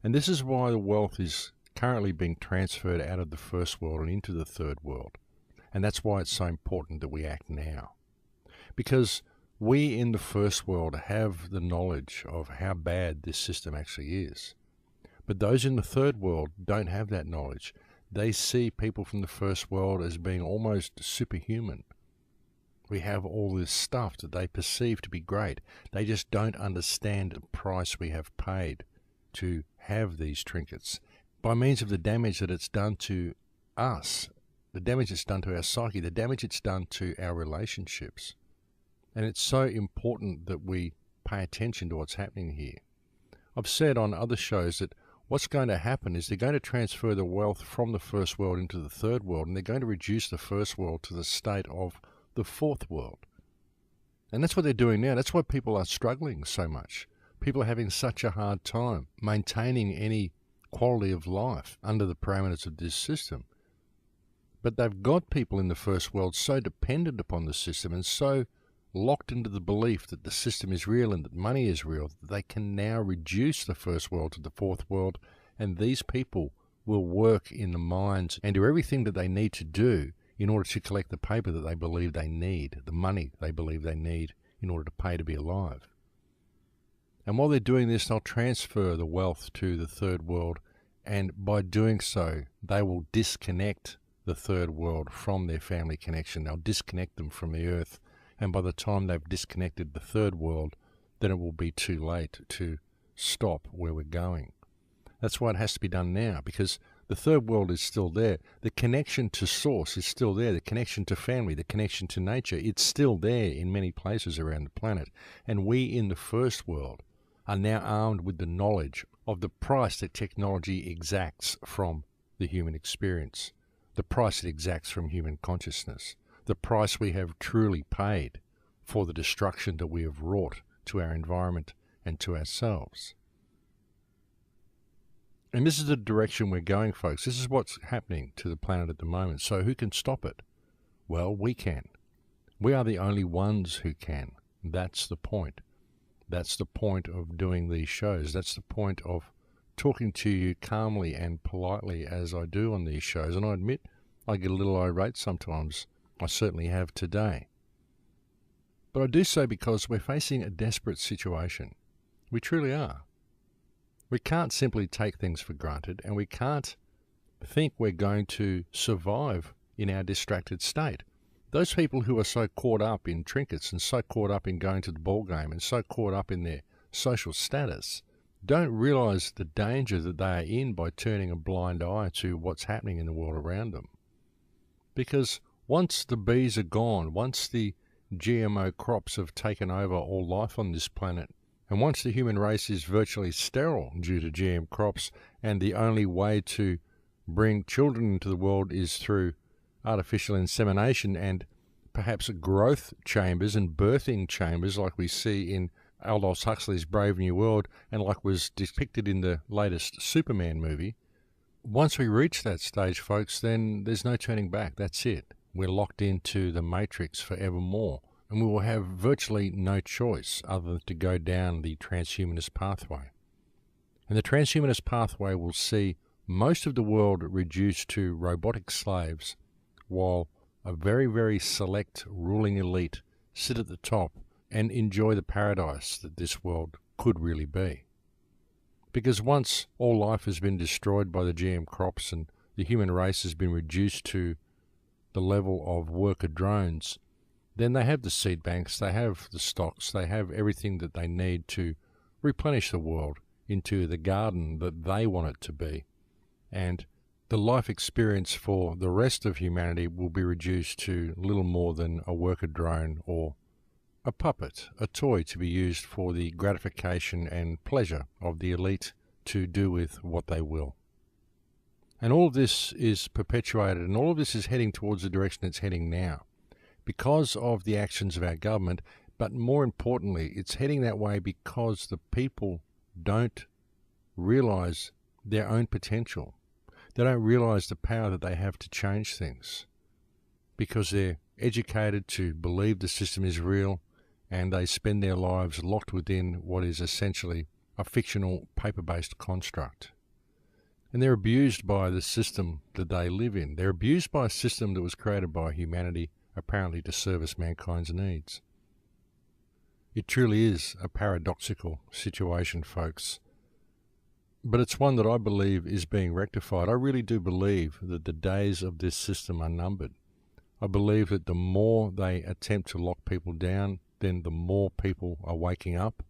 And this is why the wealth is currently being transferred out of the first world and into the third world. And that's why it's so important that we act now. Because we in the first world have the knowledge of how bad this system actually is. But those in the third world don't have that knowledge. They see people from the first world as being almost superhuman. We have all this stuff that they perceive to be great. They just don't understand the price we have paid to have these trinkets by means of the damage that it's done to us, the damage it's done to our psyche, the damage it's done to our relationships. And it's so important that we pay attention to what's happening here. I've said on other shows that what's going to happen is they're going to transfer the wealth from the first world into the third world, and they're going to reduce the first world to the state of the fourth world. And that's what they're doing now. That's why people are struggling so much. People are having such a hard time maintaining any quality of life under the parameters of this system. But they've got people in the first world so dependent upon the system and so locked into the belief that the system is real and that money is real that they can now reduce the first world to the fourth world, and these people will work in the mines and do everything that they need to do in order to collect the paper that they believe they need, the money they believe they need in order to pay to be alive. And while they're doing this, they'll transfer the wealth to the third world, and by doing so, they will disconnect the third world from their family connection. They'll disconnect them from the earth, and by the time they've disconnected the third world, then it will be too late to stop where we're going. That's why it has to be done now, because the third world is still there. The connection to source is still there. The connection to family, the connection to nature, it's still there in many places around the planet. And we in the first world are now armed with the knowledge of the price that technology exacts from the human experience, the price it exacts from human consciousness, the price we have truly paid for the destruction that we have wrought to our environment and to ourselves. And this is the direction we're going, folks. This is what's happening to the planet at the moment. So who can stop it? Well, we can. We are the only ones who can. That's the point. That's the point of doing these shows. That's the point of talking to you calmly and politely as I do on these shows. And I admit I get a little irate sometimes. I certainly have today. But I do so because we're facing a desperate situation. We truly are. We can't simply take things for granted, and we can't think we're going to survive in our distracted state. Those people who are so caught up in trinkets and so caught up in going to the ball game and so caught up in their social status don't realize the danger that they are in by turning a blind eye to what's happening in the world around them. Because once the bees are gone, once the GMO crops have taken over all life on this planet, and once the human race is virtually sterile due to GM crops, and the only way to bring children into the world is through artificial insemination and perhaps growth chambers and birthing chambers like we see in Aldous Huxley's Brave New World and like was depicted in the latest Superman movie, once we reach that stage, folks, then there's no turning back. That's it. We're locked into the matrix forevermore. And we will have virtually no choice other than to go down the transhumanist pathway. And the transhumanist pathway will see most of the world reduced to robotic slaves, while a very, very select ruling elite sit at the top and enjoy the paradise that this world could really be. Because once all life has been destroyed by the GM crops and the human race has been reduced to the level of worker drones, then they have the seed banks, they have the stocks, they have everything that they need to replenish the world into the garden that they want it to be. And the life experience for the rest of humanity will be reduced to little more than a worker drone or a puppet, a toy to be used for the gratification and pleasure of the elite to do with what they will. And all of this is perpetuated, and all of this is heading towards the direction it's heading now because of the actions of our government, but more importantly, it's heading that way because the people don't realize their own potential. They don't realize the power that they have to change things because they're educated to believe the system is real, and they spend their lives locked within what is essentially a fictional paper-based construct. And they're abused by the system that they live in. They're abused by a system that was created by humanity, apparently to service mankind's needs. It truly is a paradoxical situation, folks. But it's one that I believe is being rectified. I really do believe that the days of this system are numbered. I believe that the more they attempt to lock people down, then the more people are waking up.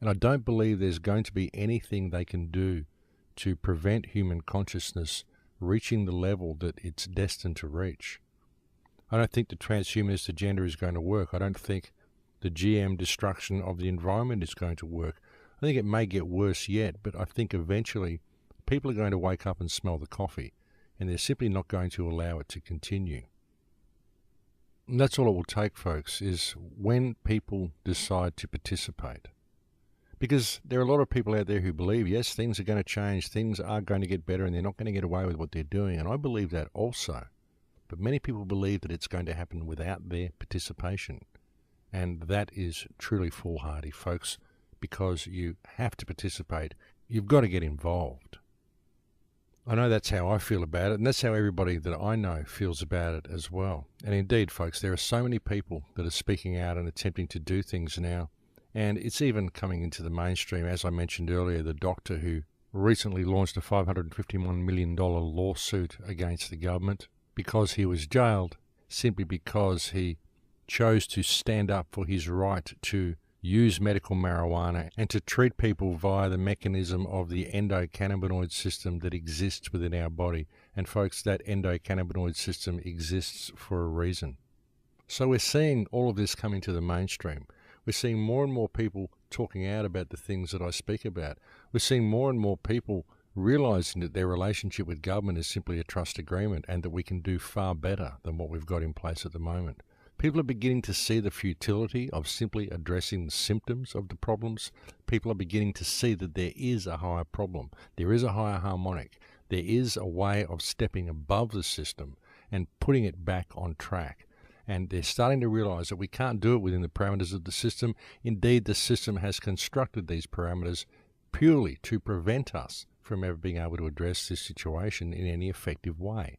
And I don't believe there's going to be anything they can do to prevent human consciousness reaching the level that it's destined to reach. I don't think the transhumanist agenda is going to work. I don't think the GM destruction of the environment is going to work. I think it may get worse yet, but I think eventually people are going to wake up and smell the coffee, and they're simply not going to allow it to continue. And that's all it will take, folks, is when people decide to participate. Because there are a lot of people out there who believe, yes, things are going to change, things are going to get better, and they're not going to get away with what they're doing. And I believe that also. But many people believe that it's going to happen without their participation. And that is truly foolhardy, folks, because you have to participate. You've got to get involved. I know that's how I feel about it, and that's how everybody that I know feels about it as well. And indeed, folks, there are so many people that are speaking out and attempting to do things now. And it's even coming into the mainstream. As I mentioned earlier, the doctor who recently launched a $551 million lawsuit against the government because he was jailed, simply because he chose to stand up for his right to use medical marijuana and to treat people via the mechanism of the endocannabinoid system that exists within our body. And folks, that endocannabinoid system exists for a reason. So we're seeing all of this coming to the mainstream. We're seeing more and more people talking out about the things that I speak about. We're seeing more and more people realizing that their relationship with government is simply a trust agreement and that we can do far better than what we've got in place at the moment. People are beginning to see the futility of simply addressing the symptoms of the problems. People are beginning to see that there is a higher problem. There is a higher harmonic. There is a way of stepping above the system and putting it back on track. And they're starting to realize that we can't do it within the parameters of the system. Indeed, the system has constructed these parameters purely to prevent us from ever being able to address this situation in any effective way.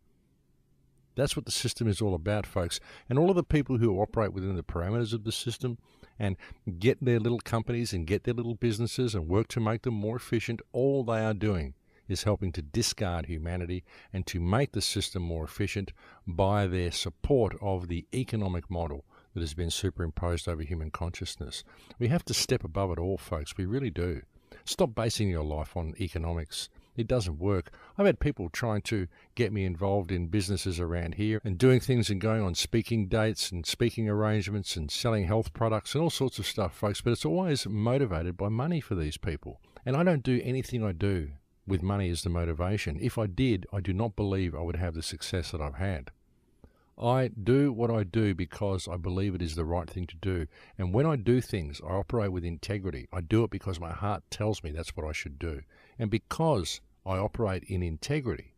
That's what the system is all about, folks. And all of the people who operate within the parameters of the system and get their little companies and get their little businesses and work to make them more efficient, all they are doing is helping to discard humanity and to make the system more efficient by their support of the economic model that has been superimposed over human consciousness. We have to step above it all, folks. We really do. Stop basing your life on economics. It doesn't work. I've had people trying to get me involved in businesses around here and doing things and going on speaking dates and speaking arrangements and selling health products and all sorts of stuff, folks, but it's always motivated by money for these people. And I don't do anything I do with money as the motivation. If I did, I do not believe I would have the success that I've had. I do what I do because I believe it is the right thing to do. And when I do things, I operate with integrity. I do it because my heart tells me that's what I should do. And because I operate in integrity,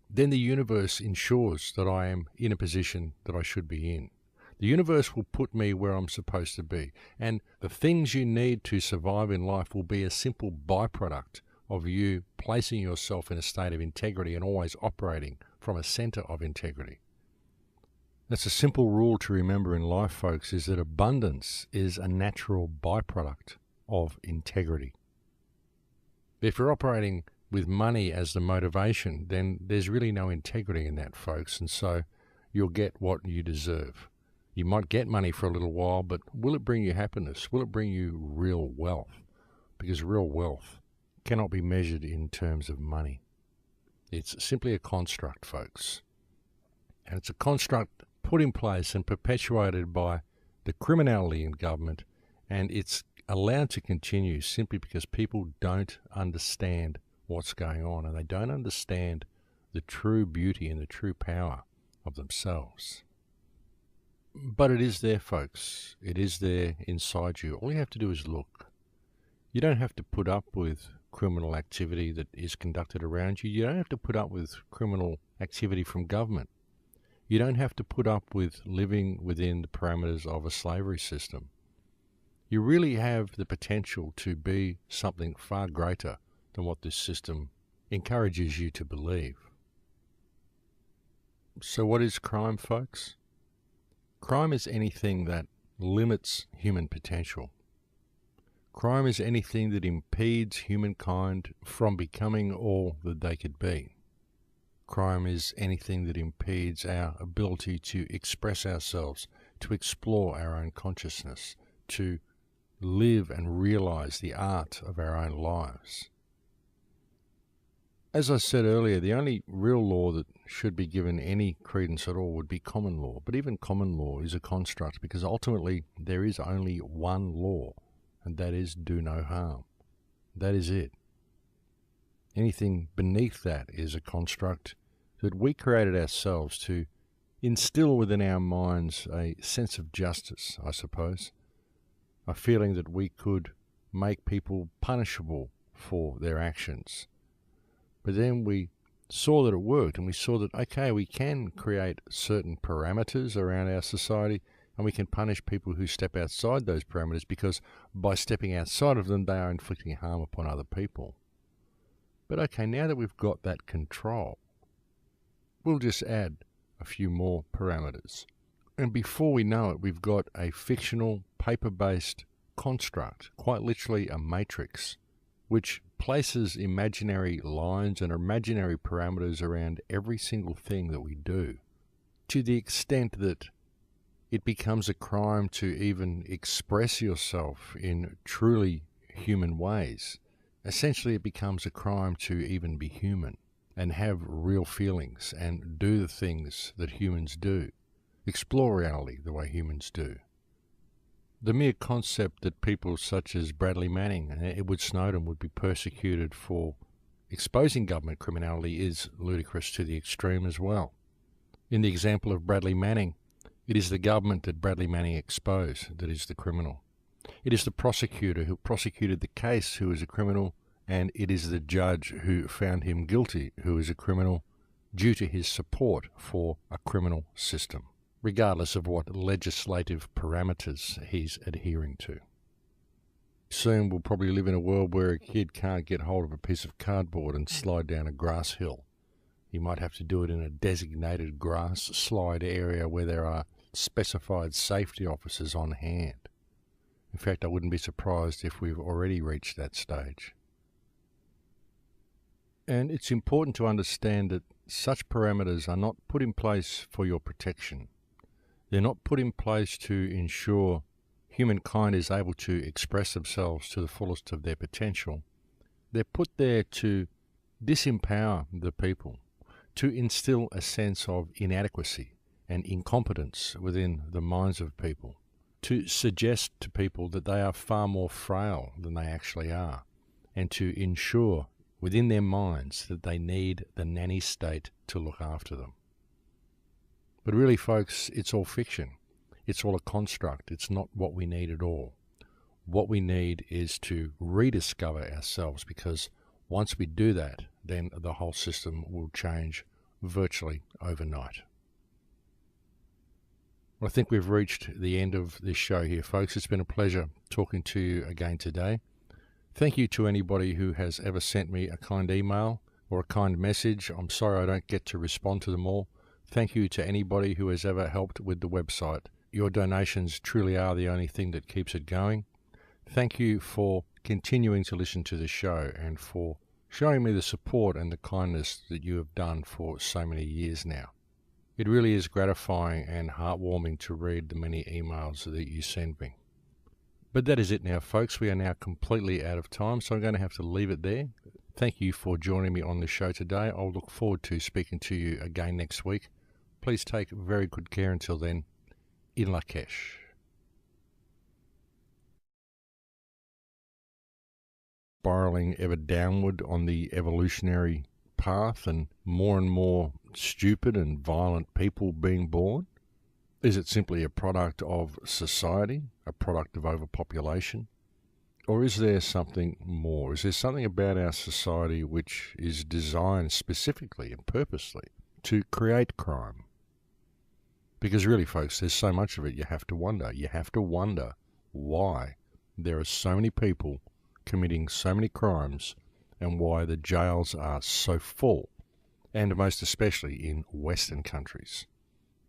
then the universe ensures that I am in a position that I should be in. The universe will put me where I'm supposed to be. And the things you need to survive in life will be a simple byproduct of you placing yourself in a state of integrity and always operating from a center of integrity. That's a simple rule to remember in life, folks, is that abundance is a natural byproduct of integrity. If you're operating with money as the motivation, then there's really no integrity in that, folks, and so you'll get what you deserve. You might get money for a little while, but will it bring you happiness? Will it bring you real wealth? Because real wealth cannot be measured in terms of money. It's simply a construct, folks. And it's a construct put in place and perpetuated by the criminality in government, and it's allowed to continue simply because people don't understand what's going on, and they don't understand the true beauty and the true power of themselves. But it is there, folks. It is there inside you. All you have to do is look. You don't have to put up with criminal activity that is conducted around you. You don't have to put up with criminal activity from government. You don't have to put up with living within the parameters of a slavery system. You really have the potential to be something far greater than what this system encourages you to believe. So what is crime, folks? Crime is anything that limits human potential. Crime is anything that impedes humankind from becoming all that they could be. Crime is anything that impedes our ability to express ourselves, to explore our own consciousness, to live and realize the art of our own lives. As I said earlier, the only real law that should be given any credence at all would be common law. But even common law is a construct, because ultimately there is only one law, and that is do no harm. That is it. Anything beneath that is a construct that we created ourselves to instill within our minds a sense of justice, I suppose. A feeling that we could make people punishable for their actions. But then we saw that it worked, and we saw that, okay, we can create certain parameters around our society, and we can punish people who step outside those parameters, because by stepping outside of them, they are inflicting harm upon other people. But okay, now that we've got that control, we'll just add a few more parameters. And before we know it, we've got a fictional, paper-based construct, quite literally a matrix, which places imaginary lines and imaginary parameters around every single thing that we do, to the extent that it becomes a crime to even express yourself in truly human ways. Essentially, it becomes a crime to even be human and have real feelings and do the things that humans do, explore reality the way humans do. The mere concept that people such as Bradley Manning and Edward Snowden would be persecuted for exposing government criminality is ludicrous to the extreme as well. In the example of Bradley Manning, it is the government that Bradley Manning exposed that is the criminal. It is the prosecutor who prosecuted the case who is a criminal, and it is the judge who found him guilty who is a criminal due to his support for a criminal system, regardless of what legislative parameters he's adhering to. Soon we'll probably live in a world where a kid can't get hold of a piece of cardboard and slide down a grass hill. He might have to do it in a designated grass slide area where there are specified safety officers on hand. In fact, I wouldn't be surprised if we've already reached that stage. And it's important to understand that such parameters are not put in place for your protection. They're not put in place to ensure humankind is able to express themselves to the fullest of their potential. They're put there to disempower the people, to instill a sense of inadequacy and incompetence within the minds of people, to suggest to people that they are far more frail than they actually are, and to ensure within their minds that they need the nanny state to look after them. But really, folks, it's all fiction. It's all a construct. It's not what we need at all. What we need is to rediscover ourselves, because once we do that, then the whole system will change virtually overnight. Well, I think we've reached the end of this show here, folks. It's been a pleasure talking to you again today. Thank you to anybody who has ever sent me a kind email or a kind message. I'm sorry I don't get to respond to them all. Thank you to anybody who has ever helped with the website. Your donations truly are the only thing that keeps it going. Thank you for continuing to listen to the show and for showing me the support and the kindness that you have done for so many years now. It really is gratifying and heartwarming to read the many emails that you send me. But that is it now, folks. We are now completely out of time, so I'm going to have to leave it there. Thank you for joining me on the show today. I'll look forward to speaking to you again next week. Please take very good care until then. In Lakesh. Spiraling ever downward on the evolutionary path and more stupid and violent people being born? Is it simply a product of society, a product of overpopulation? Or is there something more? Is there something about our society which is designed specifically and purposely to create crime? Because really, folks, there's so much of it you have to wonder. You have to wonder why there are so many people committing so many crimes and why the jails are so full, and most especially in Western countries.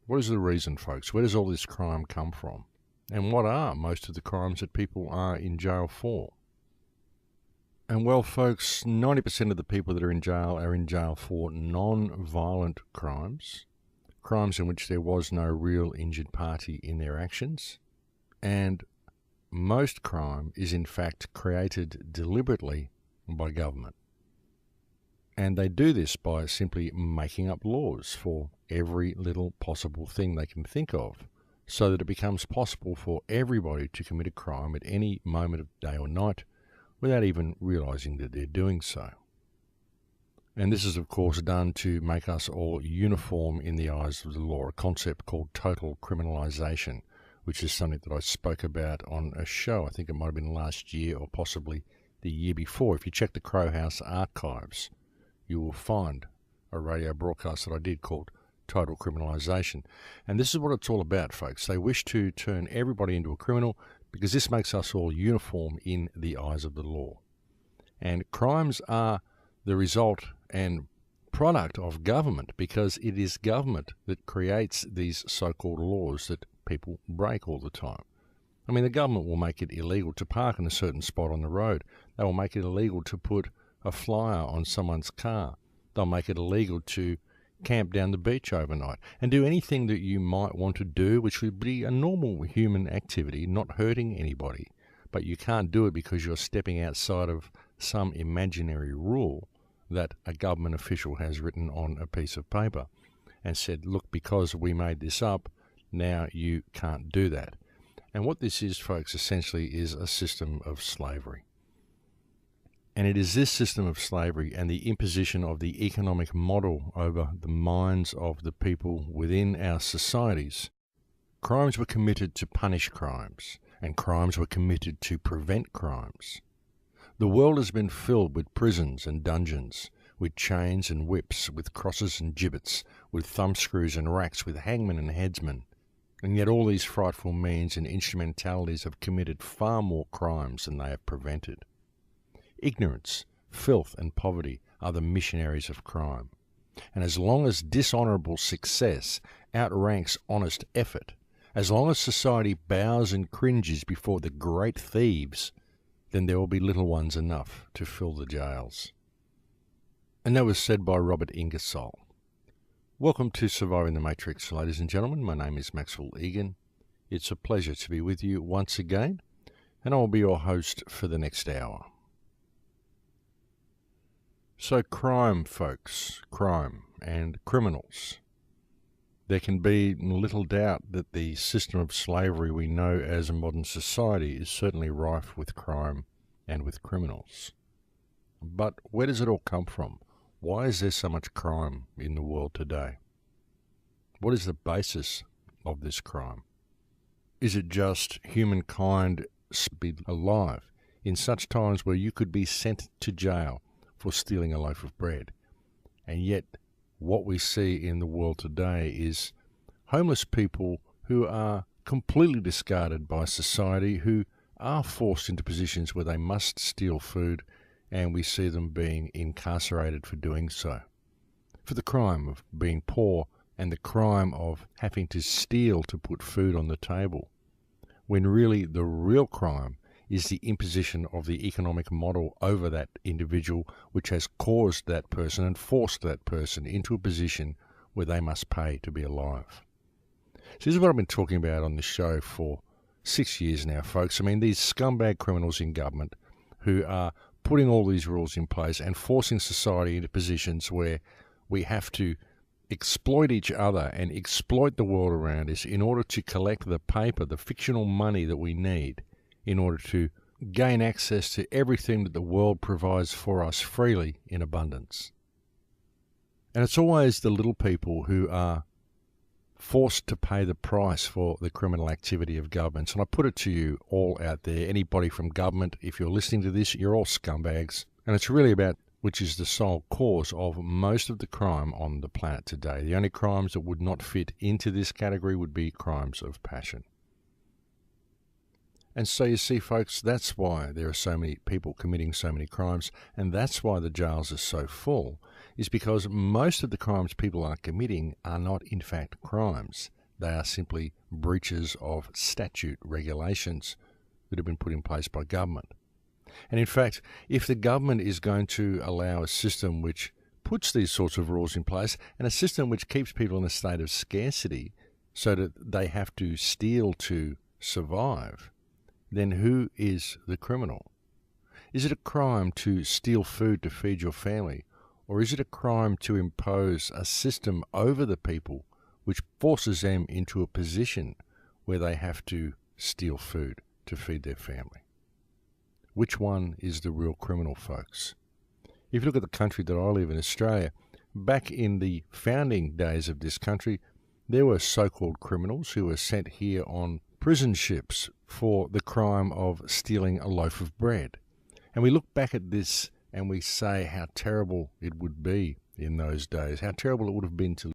What is the reason, folks? Where does all this crime come from? And what are most of the crimes that people are in jail for? And well, folks, 90% of the people that are in jail for non-violent crimes, crimes in which there was no real injured party in their actions, and most crime is in fact created deliberately by government. And they do this by simply making up laws for every little possible thing they can think of, so that it becomes possible for everybody to commit a crime at any moment of day or night without even realizing that they're doing so. And this is, of course, done to make us all uniform in the eyes of the law, a concept called total criminalization, which is something that I spoke about on a show. I think it might have been last year or possibly the year before. If you check the Crowhouse archives, you will find a radio broadcast that I did called Total Criminalization. And this is what it's all about, folks. They wish to turn everybody into a criminal because this makes us all uniform in the eyes of the law. And crimes are the result and product of government because it is government that creates these so-called laws that people break all the time. I mean, the government will make it illegal to park in a certain spot on the road. They will make it illegal to put a flyer on someone's car. They'll make it illegal to camp down the beach overnight and do anything that you might want to do, which would be a normal human activity, not hurting anybody. But you can't do it because you're stepping outside of some imaginary rule that a government official has written on a piece of paper and said, look, because we made this up, now you can't do that. And what this is, folks, essentially is a system of slavery. And it is this system of slavery and the imposition of the economic model over the minds of the people within our societies. Crimes were committed to punish crimes, and crimes were committed to prevent crimes. The world has been filled with prisons and dungeons, with chains and whips, with crosses and gibbets, with thumbscrews and racks, with hangmen and headsmen. And yet all these frightful means and instrumentalities have committed far more crimes than they have prevented. Ignorance, filth and poverty are the missionaries of crime. And as long as dishonourable success outranks honest effort, as long as society bows and cringes before the great thieves, then there will be little ones enough to fill the jails. And that was said by Robert Ingersoll. Welcome to Surviving the Matrix, ladies and gentlemen. My name is Maxwell Igan. It's a pleasure to be with you once again, and I'll be your host for the next hour. So crime, folks, crime and criminals. There can be little doubt that the system of slavery we know as a modern society is certainly rife with crime and with criminals. But where does it all come from? Why is there so much crime in the world today? What is the basis of this crime? Is it just humankind be alive in such times where you could be sent to jail for stealing a loaf of bread? And yet what we see in the world today is homeless people who are completely discarded by society, who are forced into positions where they must steal food, and we see them being incarcerated for doing so, for the crime of being poor and the crime of having to steal to put food on the table, when really the real crime is the imposition of the economic model over that individual, which has caused that person and forced that person into a position where they must pay to be alive. So this is what I've been talking about on the show for 6 years now, folks. I mean, these scumbag criminals in government who are putting all these rules in place and forcing society into positions where we have to exploit each other and exploit the world around us in order to collect the paper, the fictional money that we need in order to gain access to everything that the world provides for us freely in abundance. And it's always the little people who are forced to pay the price for the criminal activity of governments. And I put it to you all out there, anybody from government, if you're listening to this, you're all scumbags. And it's really about which is the sole cause of most of the crime on the planet today. The only crimes that would not fit into this category would be crimes of passion. And so you see, folks, that's why there are so many people committing so many crimes, and that's why the jails are so full, is because most of the crimes people are committing are not in fact crimes. They are simply breaches of statute regulations that have been put in place by government. And in fact, if the government is going to allow a system which puts these sorts of rules in place, and a system which keeps people in a state of scarcity so that they have to steal to survive, then who is the criminal? Is it a crime to steal food to feed your family? Or is it a crime to impose a system over the people which forces them into a position where they have to steal food to feed their family? Which one is the real criminal, folks? If you look at the country that I live in, Australia, back in the founding days of this country, there were so-called criminals who were sent here on prison ships for the crime of stealing a loaf of bread. And we look back at this and we say how terrible it would be in those days, how terrible it would have been to